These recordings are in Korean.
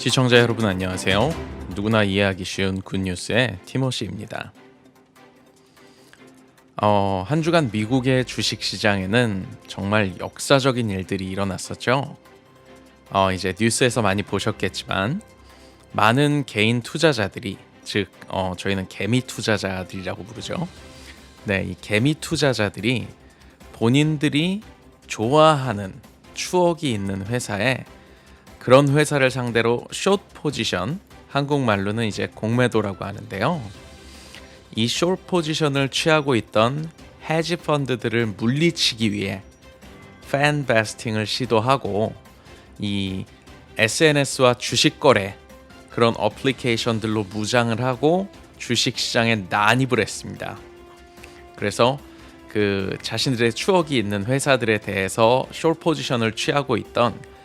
시청자 여러분 안녕하세요. 누구나 이해하기 쉬운 굿뉴스의 티모시입니다. 한 주간 미국의 주식시장에는 정말 역사적인 일들이 일어났었죠. 이제 뉴스에서 많이 보셨겠지만 많은 개인 투자자들이 즉 저희는 개미 투자자들이라고 부르죠. 네, 이 개미 투자자들이 본인들이 좋아하는 추억이 있는 회사에 그런 회사를 상대로 숏 포지션, 한국말로는 이제 공매도라고 하는데요. 이 숏 포지션을 취하고 있던 헤지 펀드들을 물리치기 위해 팬 베스팅을 시도하고 이 SNS와 주식 거래 그런 어플리케이션들로 무장을 하고 주식 시장에 난입을 했습니다. 그래서 그 자신들의 추억이 있는 회사들에 대해서 숏 포지션을 취하고 있던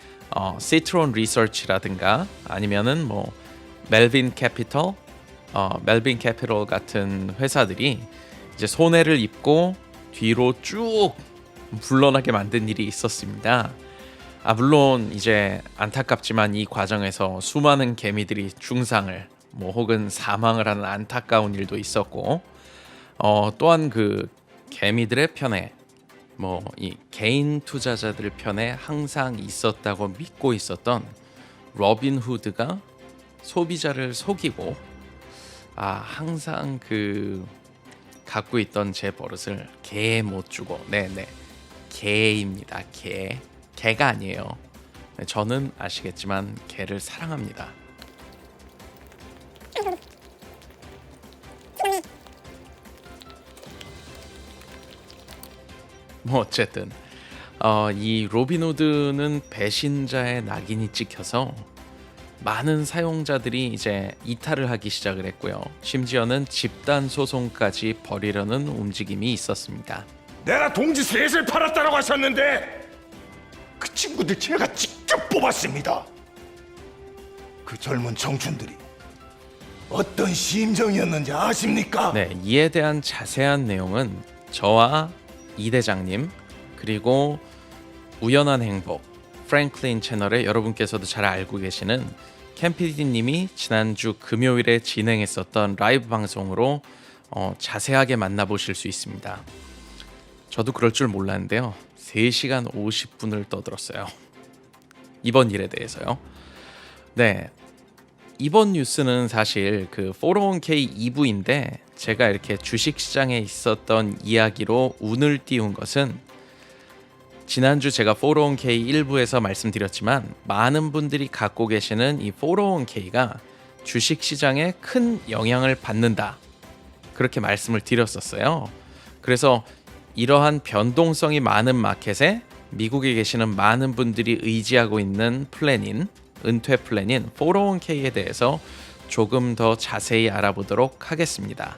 시트론 리서치라든가 아니면은 뭐 멜빈 캐피털 같은 회사들이 이제 손해를 입고 뒤로 쭉 물러나게 만든 일이 있었습니다. 물론 이제 안타깝지만 이 과정에서 수많은 개미들이 중상을 혹은 사망을 하는 안타까운 일도 있었고 또한 그 개미들의 편에 이 개인 투자자들 편에 항상 있었다고 믿고 있었던 로빈 후드가 소비자를 속이고 항상 그 갖고 있던 제 버릇을 개에 못 주고 개입니다. 개가 아니에요. 저는 아시겠지만 개를 사랑합니다. 어쨌든 이 로빈후드는 배신자의 낙인이 찍혀서 많은 사용자들이 이제 이탈을 하기 시작을 했고요. 심지어는 집단 소송까지 벌이려는 움직임이 있었습니다. 내가 동지 셋을 팔았다고 하셨는데 그 친구들 제가 직접 뽑았습니다. 그 젊은 청춘들이 어떤 심정이었는지 아십니까? 네, 이에 대한 자세한 내용은 저와 이 대장님 그리고 우연한 행복 프랭클린 채널에 여러분께서도 잘 알고 계시는 캠 PD님이 지난주 금요일에 진행했었던 라이브 방송으로 자세하게 만나보실 수 있습니다. 저도 그럴 줄 몰랐는데요. 3시간 50분을 떠들었어요. 이번 일에 대해서요. 네, 이번 뉴스는 사실 그 401k 2부인데 제가 이렇게 주식시장에 있었던 이야기로 운을 띄운 것은 지난주 제가 401k 1부에서 말씀드렸지만 많은 분들이 갖고 계시는 이 401k가 주식시장에 큰 영향을 받는다 그렇게 말씀을 드렸었어요. 그래서 이러한 변동성이 많은 마켓에 미국에 계시는 많은 분들이 의지하고 있는 플랜인 은퇴 플랜인 401k에 대해서 조금 더 자세히 알아보도록 하겠습니다.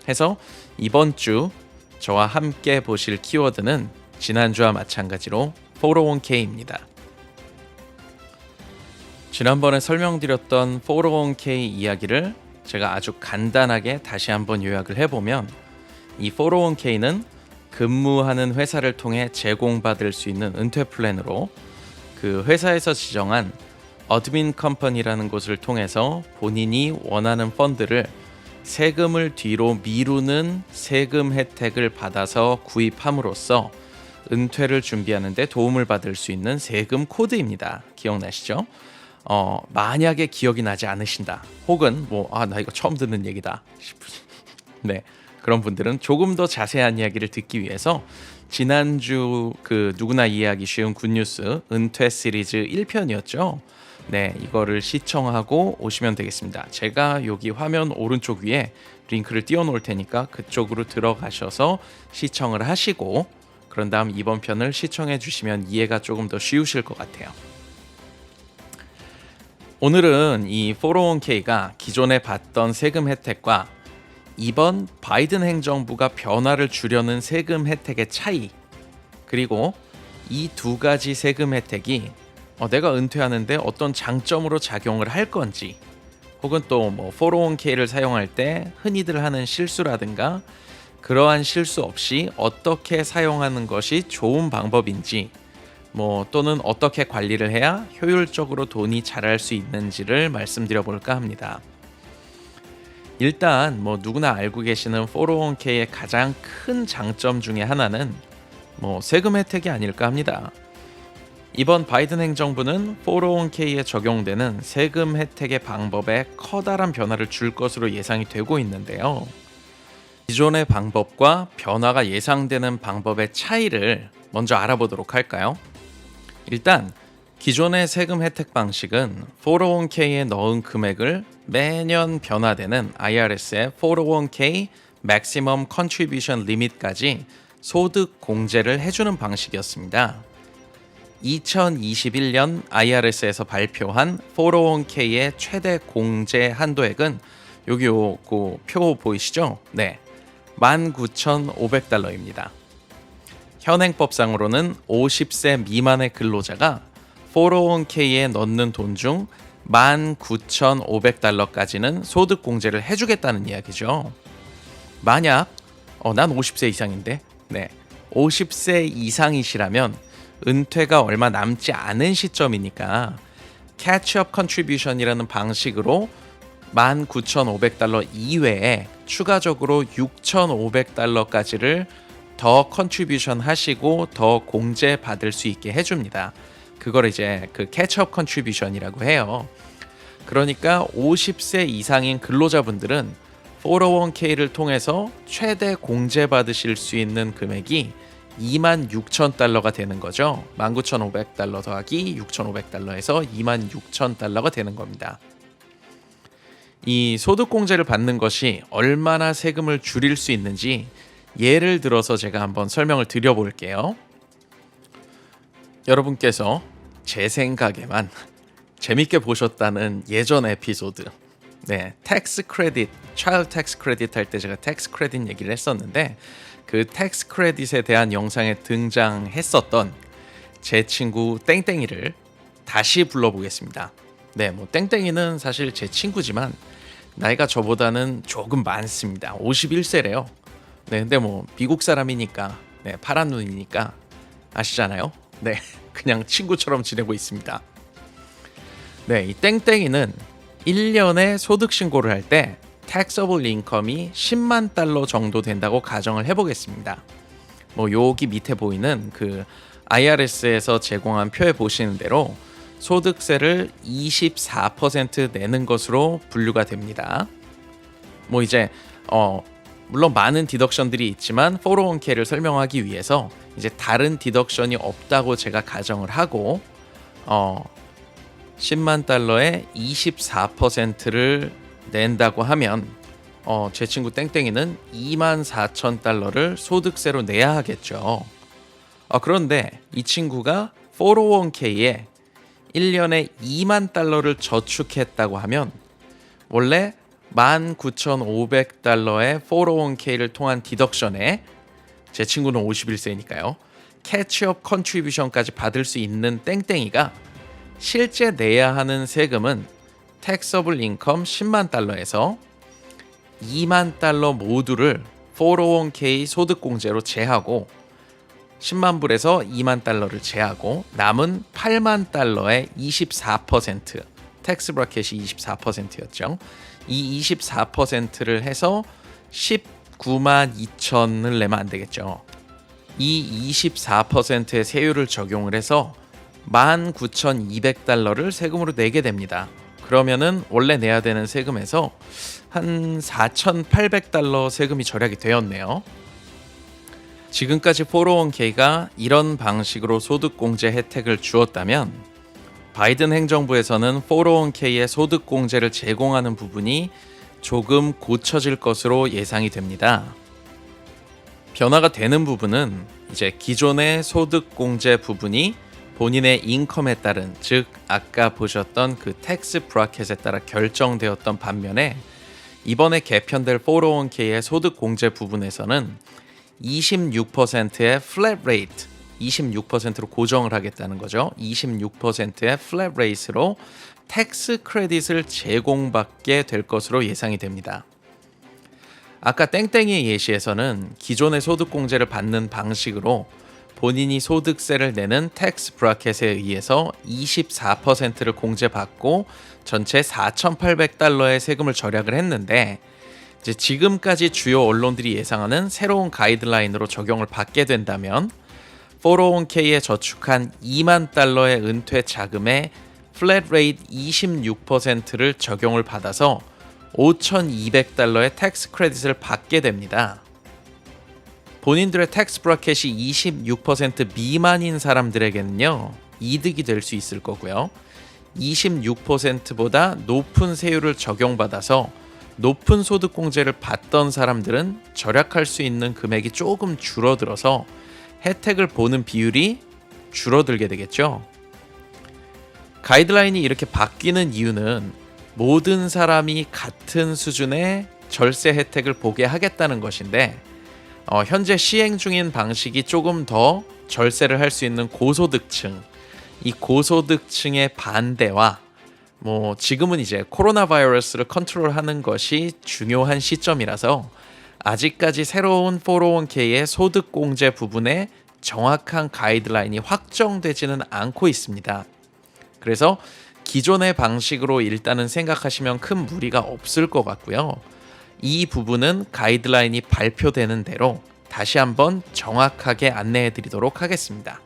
해서 이번 주 저와 함께 보실 키워드는 지난주와 마찬가지로 401k입니다. 지난번에 설명드렸던 401k 이야기를 제가 아주 간단하게 다시 한번 요약을 해보면 이 401k는 근무하는 회사를 통해 제공받을 수 있는 은퇴 플랜으로 그 회사에서 지정한 어드민 컴퍼니라는 곳을 통해서 본인이 원하는 펀드를 세금을 뒤로 미루는 세금 혜택을 받아서 구입함으로써 은퇴를 준비하는 데 도움을 받을 수 있는 세금 코드입니다. 기억나시죠? 만약에 기억이 나지 않으신다 혹은 나 이거 처음 듣는 얘기다 네, 그런 분들은 조금 더 자세한 이야기를 듣기 위해서 지난주 그 누구나 이해하기 쉬운 굿뉴스 은퇴 시리즈 1편이었죠. 네, 이거를 시청하고 오시면 되겠습니다. 제가 여기 화면 오른쪽 위에 링크를 띄워 놓을 테니까 그쪽으로 들어가셔서 시청을 하시고 그런 다음 이번 편을 시청해 주시면 이해가 조금 더 쉬우실 것 같아요. 오늘은 이 401k가 기존에 받던 세금 혜택과 이번 바이든 행정부가 변화를 주려는 세금 혜택의 차이 그리고 이 두 가지 세금 혜택이 내가 은퇴하는데 어떤 장점으로 작용을 할 건지 혹은 또 401k를 사용할 때 흔히들 하는 실수라든가 그러한 실수 없이 어떻게 사용하는 것이 좋은 방법인지 또는 어떻게 관리를 해야 효율적으로 돈이 자랄 수 있는지를 말씀드려 볼까 합니다. 일단 누구나 알고 계시는 401k의 가장 큰 장점 중에 하나는 세금 혜택이 아닐까 합니다. 이번 바이든 행정부는 401k에 적용되는 세금 혜택의 방법에 커다란 변화를 줄 것으로 예상이 되고 있는데요. 기존의 방법과 변화가 예상되는 방법의 차이를 먼저 알아보도록 할까요? 일단 기존의 세금 혜택 방식은 401k에 넣은 금액을 매년 변화되는 IRS의 401k Maximum Contribution Limit까지 소득 공제를 해주는 방식이었습니다. 2021년 IRS에서 발표한 401k의 최대 공제 한도액은 여기 그 표 보이시죠? 네, 19,500달러입니다. 현행법상으로는 50세 미만의 근로자가 401k에 넣는 돈 중 19,500달러까지는 소득 공제를 해주겠다는 이야기죠. 만약 난 50세 이상인데 50세 이상이시라면 은퇴가 얼마 남지 않은 시점이니까 캐치업 컨트리뷰션이라는 방식으로 19,500달러 이외에 추가적으로 6,500달러까지를 더 컨트리뷰션 하시고 더 공제 받을 수 있게 해줍니다. 그걸 이제 그 캐치업 컨트리뷰션이라고 해요. 그러니까 50세 이상인 근로자분들은 401k를 통해서 최대 공제 받으실 수 있는 금액이 26,000달러가 되는 거죠. 19,500달러 더하기 6,500달러에서 26,000달러가 되는 겁니다. 이 소득공제를 받는 것이 얼마나 세금을 줄일 수 있는지 예를 들어서 제가 한번 설명을 드려볼게요. 여러분께서 제 생각에만 재밌게 보셨다는 예전 에피소드, 텍스 크레딧, 차일드 텍스 크레딧 할 때 제가 텍스 크레딧 얘기를 했었는데 그 텍스 크레딧에 대한 영상에 등장했었던 제 친구 땡땡이를 다시 불러보겠습니다. 땡땡이는 사실 제 친구지만 나이가 저보다는 조금 많습니다. 51세래요. 근데 미국 사람이니까 파란 눈이니까 아시잖아요. 그냥 친구처럼 지내고 있습니다. 이 땡땡이는 1년에 소득 신고를 할 때 taxable income이 10만 달러 정도 된다고 가정을 해보겠습니다. 여기 밑에 보이는 그 IRS에서 제공한 표에 보시는 대로 소득세를 24% 내는 것으로 분류가 됩니다. 이제 물론 많은 디덕션들이 있지만 401k를 설명하기 위해서 이제 다른 디덕션이 없다고 제가 가정을 하고 10만 달러에 24%를 낸다고 하면 제 친구 땡땡이는 24,000달러를 소득세로 내야 하겠죠. 그런데 이 친구가 401k에 1년에 2만 달러를 저축했다고 하면 원래 19,500달러의 401k를 통한 디덕션에 제 친구는 51세니까요. 캐치업 컨트리뷰션까지 받을 수 있는 땡땡이가 실제 내야 하는 세금은 taxable income 10만 달러에서 2만 달러 모두를 401k 소득공제로 제하고 10만 불에서 2만 달러를 제하고 남은 8만 달러의 24% 텍스 브래켓이 24%였죠. 이 24%를 해서 19만 2천을 내면 안 되겠죠. 이 24%의 세율을 적용을 해서 19,200달러를 세금으로 내게 됩니다. 그러면은 원래 내야 되는 세금에서 한 4,800달러 세금이 절약이 되었네요. 지금까지 401k가 이런 방식으로 소득공제 혜택을 주었다면 바이든 행정부에서는 401k의 소득공제를 제공하는 부분이 조금 고쳐질 것으로 예상이 됩니다. 변화가 되는 부분은 이제 기존의 소득공제 부분이 본인의 인컴에 따른, 즉 아까 보셨던 그 텍스 브래켓에 따라 결정되었던 반면에 이번에 개편될 401k의 소득공제 부분에서는 26%의 플랫 레이트, 26%로 고정을 하겠다는 거죠. 26%의 플랫 레이트로 텍스 크레딧을 제공받게 될 것으로 예상이 됩니다. 아까 땡땡이의 예시에서는 기존의 소득공제를 받는 방식으로 본인이 소득세를 내는 텍스 브라켓에 의해서 24%를 공제받고 전체 4,800달러의 세금을 절약을 했는데, 이제 지금까지 주요 언론들이 예상하는 새로운 가이드라인으로 적용을 받게 된다면 401k에 저축한 2만 달러의 은퇴 자금에 플랫 레이트 26%를 적용을 받아서 5,200달러의 텍스 크레딧을 받게 됩니다. 본인들의 텍스 브라켓이 26% 미만인 사람들에게는요, 이득이 될 수 있을 거고요. 26%보다 높은 세율을 적용받아서 높은 소득 공제를 받던 사람들은 절약할 수 있는 금액이 조금 줄어들어서 혜택을 보는 비율이 줄어들게 되겠죠. 가이드라인이 이렇게 바뀌는 이유는 모든 사람이 같은 수준의 절세 혜택을 보게 하겠다는 것인데, 현재 시행 중인 방식이 조금 더 절세를 할 수 있는 고소득층, 이 고소득층의 반대와 지금은 이제 코로나 바이러스를 컨트롤하는 것이 중요한 시점이라서 아직까지 새로운 401k의 소득 공제 부분에 정확한 가이드라인이 확정되지는 않고 있습니다. 그래서 기존의 방식으로 일단은 생각하시면 큰 무리가 없을 것 같고요. 이 부분은 가이드라인이 발표되는 대로 다시 한번 정확하게 안내해 드리도록 하겠습니다.